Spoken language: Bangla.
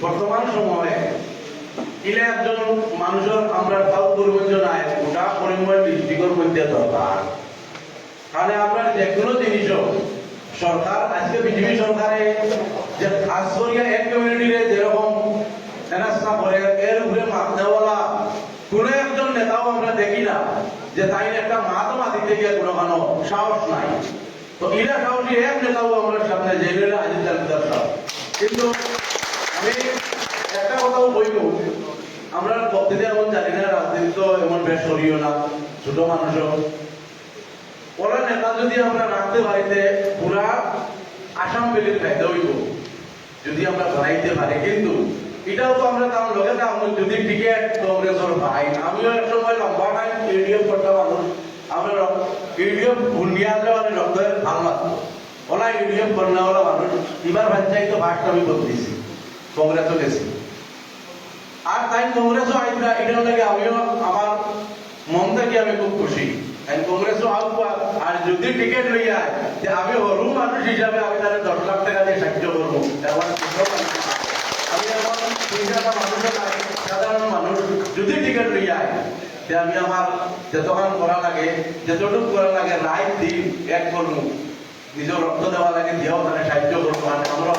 বর্তমান সময়ে ইলে একজন মানুষের আমরা সাউথ করিমগঞ্জ নাই গোটা করিমগঞ্জ ডিস্ট্রিক্টের মধ্যে দরকার। তাহলে আপনার যে কোনো জিনিসও সরকার আজকে বিজেপি সরকারে যে খাস করিয়া এক কমিউনিটিরে যেরকম হেনাস্তা করে এর উপরে মাত দেওয়ালা কোন একজন নেতাও আমরা দেখি না যে তাই একটা মাত দিতে গিয়ে কোনো সাহস নাই। তো ইরা সাহসী এক নেতাও আমরা সামনে জেলে আজিজ জালদার সাহেব। কিন্তু আমি একটা কথাও বলবো, আমরা বক্তৃতা এমন জানি না, রাজনীতি তো এমন বেশ করিও না, ছোট মানুষও ওরা নেতা যদি আমরা রাখতে পারিতে পুরা আসাম বেলির খাইতে হইব যদি আমরা বানাইতে পারি। কিন্তু এটাও তো আমরা তার লগে যদি টিকেট কংগ্রেসের ভাই, আমিও এক সময় লম্বা টাইম ইউডিএফ করতে মানুষ, আমরা ইউডিএফ ভুন্ডিয়ালে মানে রক্তের ভাল লাগতো ওলা ইউডিএফ করলেওয়ালা মানুষ। এবার পঞ্চায়েত ভাগটা আমি বদলেছি, কংগ্রেসও গেছি আর তাই কংগ্রেসও আইবা এটার লাগে আমিও আমার মন থেকে আমি খুব খুশি। কংগ্রেসও আসবো আর যদি টিকিট লই যায় যে আমি হরু মানুষ হিসাবে আমি তাহলে 10 লাখ টাকা দিয়ে সাহায্য করবো। আমি এমন মানুষের সাধারণ মানুষ যদি টিকিট লই যায় যে আমি আমার যতক্ষণ করা লাগে যতটুকু করা লাগে রায় দিন এক করবো, নিজের রক্ত দেওয়া লাগে দিয়েও তাহলে সাহায্য করবো। আমরা